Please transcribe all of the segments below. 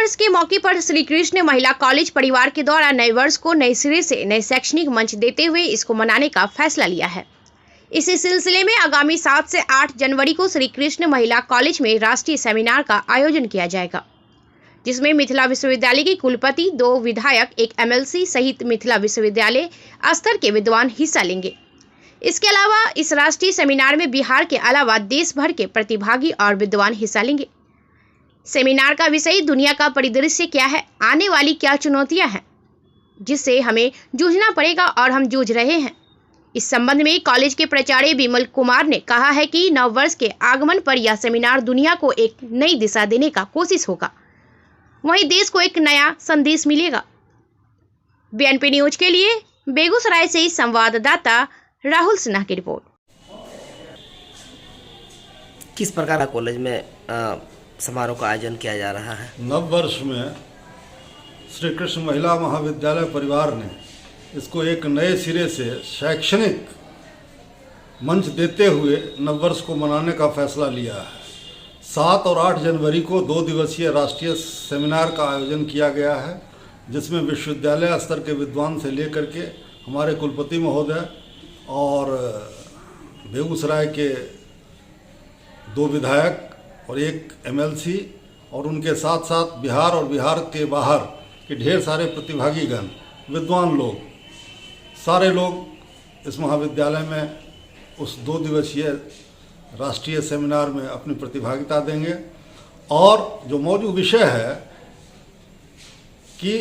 वर्ष के मौके पर श्री कृष्ण महिला कॉलेज परिवार के द्वारा नए वर्ष को नए सिरे से नए शैक्षणिक मंच देते हुए इसको मनाने का फैसला लिया है। इसी सिलसिले में आगामी 7 से 8 जनवरी को श्री कृष्ण महिला कॉलेज में राष्ट्रीय सेमिनार का आयोजन किया जाएगा, जिसमें मिथिला विश्वविद्यालय की कुलपति, 2 विधायक, 1 MLC सहित मिथिला विश्वविद्यालय स्तर के विद्वान हिस्सा लेंगे। इसके अलावा इस राष्ट्रीय सेमिनार में बिहार के अलावा देश भर के प्रतिभागी और विद्वान हिस्सा लेंगे। सेमिनार का विषय दुनिया का परिदृश्य क्या है, आने वाली क्या चुनौतियां हैं जिससे हमें जूझना पड़ेगा और हम जूझ रहे हैं। इस संबंध में कॉलेज के प्राचार्य विमल कुमार ने कहा है कि नववर्ष के आगमन पर यह सेमिनार दुनिया को एक नई दिशा देने का कोशिश होगा, वहीं देश को एक नया संदेश मिलेगा। BNP न्यूज के लिए बेगूसराय से संवाददाता राहुल सिन्हा की रिपोर्ट। किस प्रकार का कॉलेज में समारोह का आयोजन किया जा रहा है? नव वर्ष में श्री कृष्ण महिला महाविद्यालय परिवार ने इसको एक नए सिरे से शैक्षणिक मंच देते हुए नव वर्ष को मनाने का फैसला लिया है। 7 और 8 जनवरी को 2 दिवसीय राष्ट्रीय सेमिनार का आयोजन किया गया है, जिसमें विश्वविद्यालय स्तर के विद्वान से लेकर के हमारे कुलपति महोदय और बेगूसराय के 2 विधायक और 1 MLC और उनके साथ साथ बिहार और बिहार के बाहर के ढेर सारे प्रतिभागीगण, विद्वान लोग, सारे लोग इस महाविद्यालय में उस 2 दिवसीय राष्ट्रीय सेमिनार में अपनी प्रतिभागिता देंगे। और जो मौजूद विषय है कि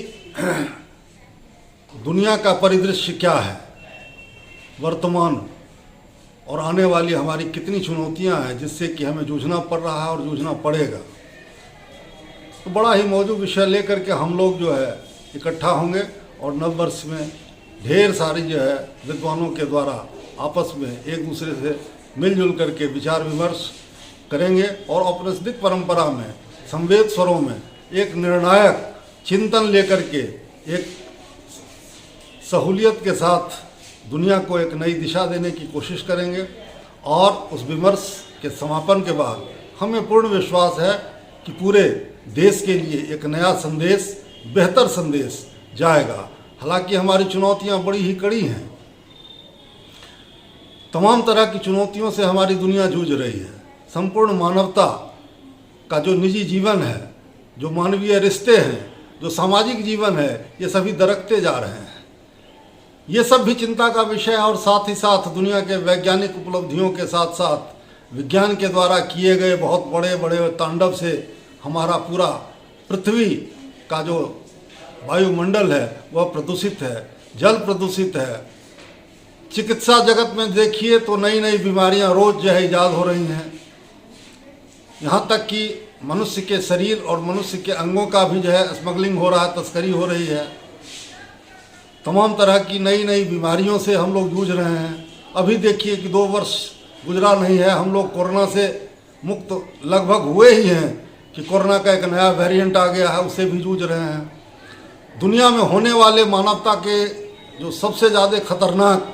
दुनिया का परिदृश्य क्या है, वर्तमान और आने वाली हमारी कितनी चुनौतियां हैं जिससे कि हमें जूझना पड़ रहा है और जूझना पड़ेगा। तो बड़ा ही मौजूद विषय लेकर के हम लोग जो है इकट्ठा होंगे और नव वर्ष में ढेर सारी जो है विद्वानों के द्वारा आपस में एक दूसरे से मिलजुल करके विचार विमर्श करेंगे और औपनिषदिक परंपरा में, संवेद स्वरों में एक निर्णायक चिंतन लेकर के एक सहूलियत के साथ दुनिया को एक नई दिशा देने की कोशिश करेंगे। और उस विमर्श के समापन के बाद हमें पूर्ण विश्वास है कि पूरे देश के लिए एक नया संदेश, बेहतर संदेश जाएगा। हालांकि हमारी चुनौतियां बड़ी ही कड़ी हैं, तमाम तरह की चुनौतियों से हमारी दुनिया जूझ रही है। संपूर्ण मानवता का जो निजी जीवन है, जो मानवीय रिश्ते हैं, जो सामाजिक जीवन है, ये सभी दरकते जा रहे हैं। ये सब भी चिंता का विषय है। और साथ ही साथ दुनिया के वैज्ञानिक उपलब्धियों के साथ साथ विज्ञान के द्वारा किए गए बहुत बड़े बड़े तांडव से हमारा पूरा पृथ्वी का जो वायुमंडल है वह प्रदूषित है, जल प्रदूषित है। चिकित्सा जगत में देखिए तो नई नई बीमारियां रोज जो है ईजाद हो रही हैं। यहाँ तक कि मनुष्य के शरीर और मनुष्य के अंगों का भी जो है स्मगलिंग हो रहा है, तस्करी हो रही है। तमाम तरह की नई नई बीमारियों से हम लोग जूझ रहे हैं। अभी देखिए कि 2 वर्ष गुजरा नहीं है, हम लोग कोरोना से मुक्त लगभग हुए ही हैं कि कोरोना का एक नया वेरिएंट आ गया है, उससे भी जूझ रहे हैं। दुनिया में होने वाले मानवता के जो सबसे ज़्यादा खतरनाक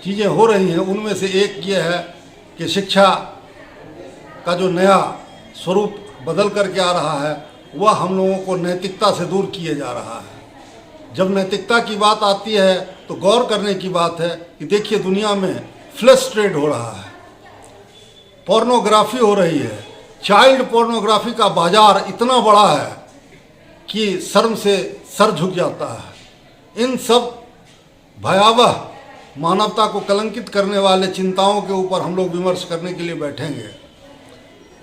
चीज़ें हो रही हैं, उनमें से एक ये है कि शिक्षा का जो नया स्वरूप बदल करके आ रहा है वह हम लोगों को नैतिकता से दूर किए जा रहा है। जब नैतिकता की बात आती है तो गौर करने की बात है कि देखिए दुनिया में फ्लैश ट्रेड हो रहा है, पोर्नोग्राफी हो रही है, चाइल्ड पोर्नोग्राफी का बाजार इतना बड़ा है कि शर्म से सर झुक जाता है। इन सब भयावह मानवता को कलंकित करने वाले चिंताओं के ऊपर हम लोग विमर्श करने के लिए बैठेंगे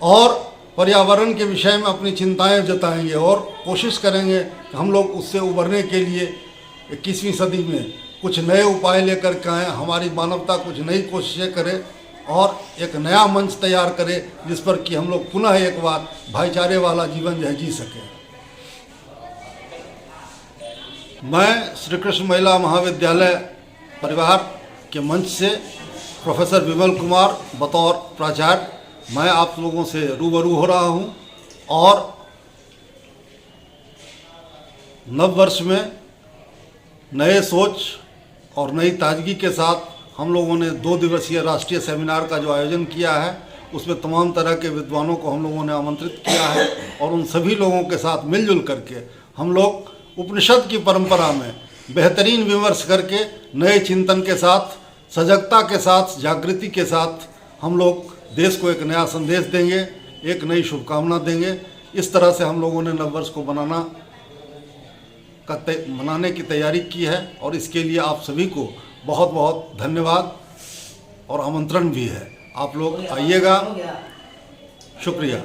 और पर्यावरण के विषय में अपनी चिंताएं जताएंगे और कोशिश करेंगे कि हम लोग उससे उबरने के लिए 21वीं सदी में कुछ नए उपाय लेकर के आएँ, हमारी मानवता कुछ नई कोशिशें करे और एक नया मंच तैयार करे जिस पर कि हम लोग पुनः एक बार भाईचारे वाला जीवन जो है जी सकें। मैं श्री कृष्ण महिला महाविद्यालय परिवार के मंच से प्रोफेसर विमल कुमार बतौर प्राचार्य मैं आप लोगों से रूबरू हो रहा हूं और नव वर्ष में नए सोच और नई ताजगी के साथ हम लोगों ने 2 दिवसीय राष्ट्रीय सेमिनार का जो आयोजन किया है उसमें तमाम तरह के विद्वानों को हम लोगों ने आमंत्रित किया है और उन सभी लोगों के साथ मिलजुल करके हम लोग उपनिषद की परंपरा में बेहतरीन विमर्श करके नए चिंतन के साथ, सजगता के साथ, जागृति के साथ हम लोग देश को एक नया संदेश देंगे, एक नई शुभकामना देंगे। इस तरह से हम लोगों ने नववर्ष को मनाने की तैयारी की है और इसके लिए आप सभी को बहुत बहुत धन्यवाद और आमंत्रण भी है। आप लोग आइएगा। शुक्रिया।